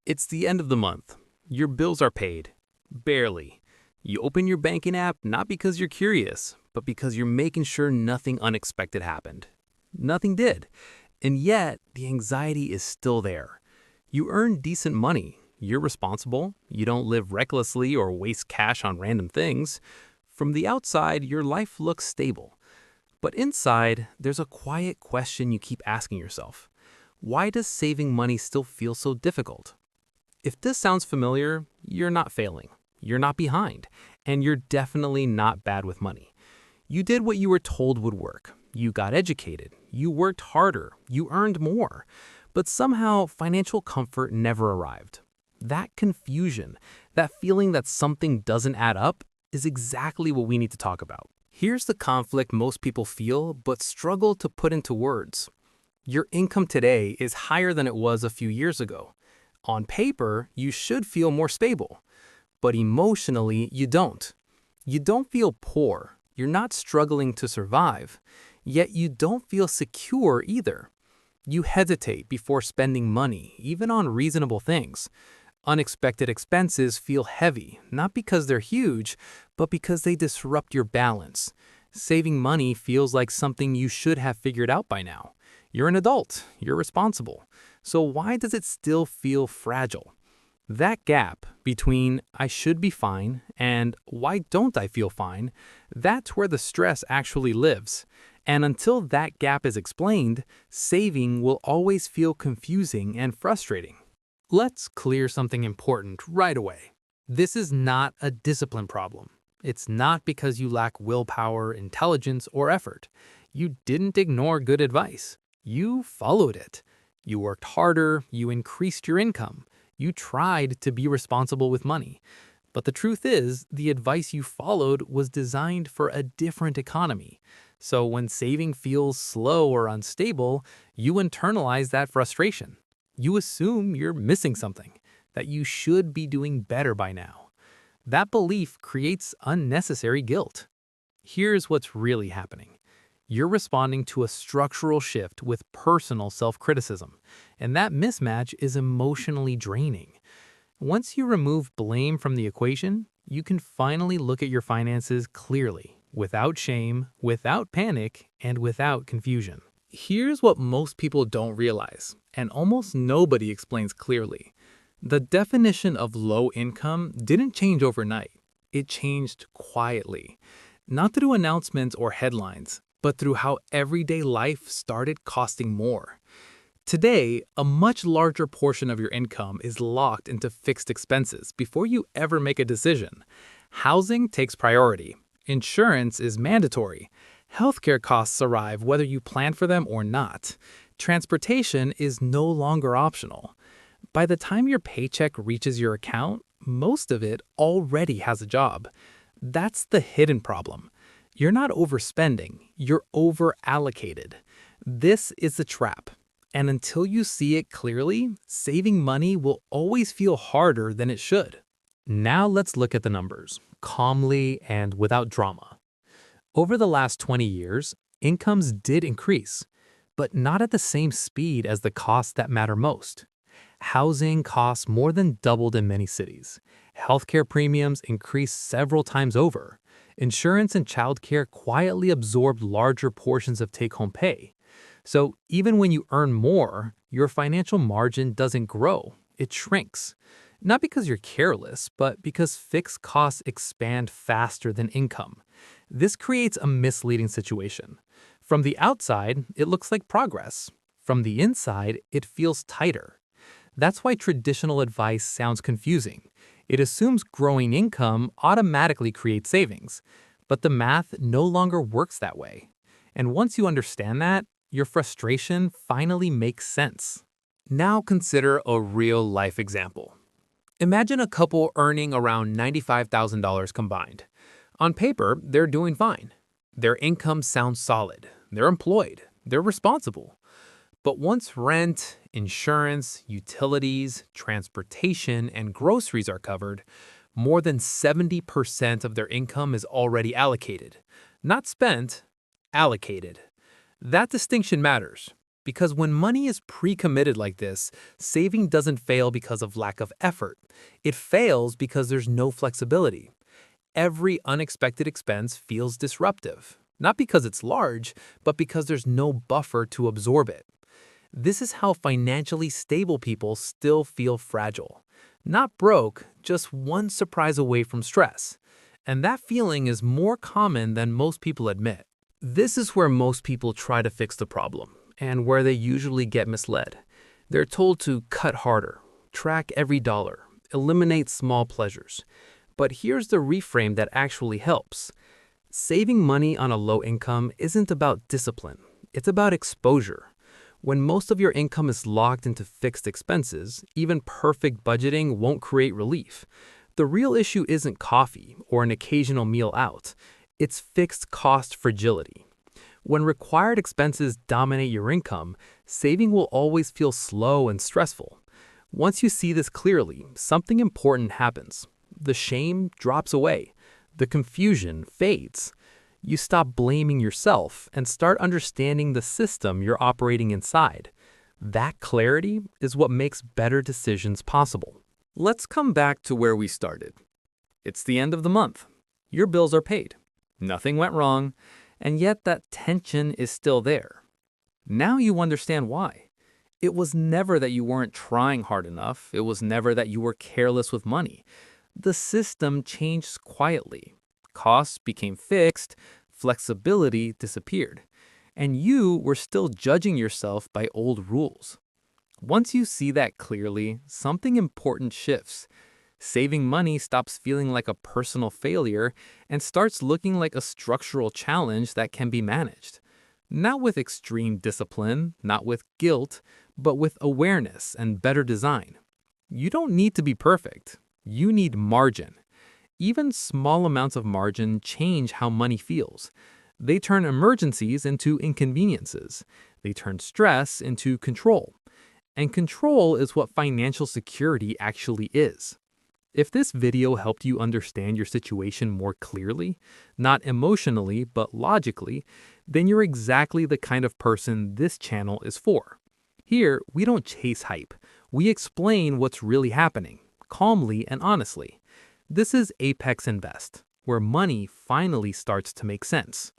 It's the end of the month. Your bills are paid. Barely. You open your banking app not because you're curious, but because you're making sure nothing unexpected happened. Nothing did. And yet, the anxiety is still there. You earn decent money. You're responsible. You don't live recklessly or waste cash on random things. From the outside, your life looks stable. But inside, there's a quiet question you keep asking yourself. Why does saving money still feel so difficult? If this sounds familiar, you're not failing, you're not behind, and you're definitely not bad with money. You did what you were told would work. You got educated, you worked harder, you earned more, but somehow financial comfort never arrived. That confusion, that feeling that something doesn't add up, is exactly what we need to talk about. Here's the conflict most people feel but struggle to put into words. Your income today is higher than it was a few years ago. On paper, you should feel more stable, but emotionally, you don't. You don't feel poor. You're not struggling to survive, yet you don't feel secure either. You hesitate before spending money, even on reasonable things. Unexpected expenses feel heavy, not because they're huge, but because they disrupt your balance. Saving money feels like something you should have figured out by now. You're an adult, you're responsible. So why does it still feel fragile? That gap between I should be fine and why don't I feel fine, that's where the stress actually lives. And until that gap is explained, saving will always feel confusing and frustrating. Let's clear something important right away. This is not a discipline problem. It's not because you lack willpower, intelligence, or effort. You didn't ignore good advice. You followed it. You worked harder, you increased your income, you tried to be responsible with money. But the truth is, the advice you followed was designed for a different economy. So when saving feels slow or unstable, you internalize that frustration. You assume you're missing something, that you should be doing better by now. That belief creates unnecessary guilt. Here's what's really happening. You're responding to a structural shift with personal self-criticism, and that mismatch is emotionally draining. Once you remove blame from the equation, you can finally look at your finances clearly, without shame, without panic, and without confusion. Here's what most people don't realize, and almost nobody explains clearly. The definition of low income didn't change overnight. It changed quietly, not through announcements or headlines, but through how everyday life started costing more. Today, a much larger portion of your income is locked into fixed expenses before you ever make a decision. Housing takes priority. Insurance is mandatory. Healthcare costs arrive whether you plan for them or not. Transportation is no longer optional. By the time your paycheck reaches your account, most of it already has a job. That's the hidden problem. You're not overspending, you're over-allocated. This is the trap. And until you see it clearly, saving money will always feel harder than it should. Now let's look at the numbers, calmly and without drama. Over the last 20 years, incomes did increase, but not at the same speed as the costs that matter most. Housing costs more than doubled in many cities. Healthcare premiums increased several times over. Insurance and childcare quietly absorbed larger portions of take-home pay. So even when you earn more, your financial margin doesn't grow, it shrinks. Not because you're careless, but because fixed costs expand faster than income. This creates a misleading situation. From the outside, it looks like progress. From the inside, it feels tighter. That's why traditional advice sounds confusing. It assumes growing income automatically creates savings, but the math no longer works that way. And once you understand that, your frustration finally makes sense. Now consider a real-life example. Imagine a couple earning around $95,000 combined. On paper, they're doing fine. Their income sounds solid. They're employed. They're responsible. But once rent, insurance, utilities, transportation, and groceries are covered, more than 70% of their income is already allocated. Not spent, allocated. That distinction matters. Because when money is pre-committed like this, saving doesn't fail because of lack of effort. It fails because there's no flexibility. Every unexpected expense feels disruptive, not because it's large, but because there's no buffer to absorb it. This is how financially stable people still feel fragile. Not broke, just one surprise away from stress. And that feeling is more common than most people admit. This is where most people try to fix the problem, and where they usually get misled. They're told to cut harder, track every dollar, eliminate small pleasures. But here's the reframe that actually helps. Saving money on a low income isn't about discipline, it's about exposure. When most of your income is locked into fixed expenses, even perfect budgeting won't create relief. The real issue isn't coffee or an occasional meal out, it's fixed cost fragility. When required expenses dominate your income, saving will always feel slow and stressful. Once you see this clearly, something important happens. The shame drops away. The confusion fades. You stop blaming yourself and start understanding the system you're operating inside. That clarity is what makes better decisions possible. Let's come back to where we started. It's the end of the month. Your bills are paid. Nothing went wrong, and yet that tension is still there. Now you understand why. It was never that you weren't trying hard enough. It was never that you were careless with money. The system changed quietly. Costs became fixed, flexibility disappeared, and you were still judging yourself by old rules. Once you see that clearly, something important shifts. Saving money stops feeling like a personal failure and starts looking like a structural challenge that can be managed. Not with extreme discipline, not with guilt, but with awareness and better design. You don't need to be perfect. You need margin. Even small amounts of margin change how money feels. They turn emergencies into inconveniences. They turn stress into control. And control is what financial security actually is. If this video helped you understand your situation more clearly, not emotionally but logically, then you're exactly the kind of person this channel is for. Here, we don't chase hype. We explain what's really happening, calmly and honestly. This is Apex Invest, where money finally starts to make sense.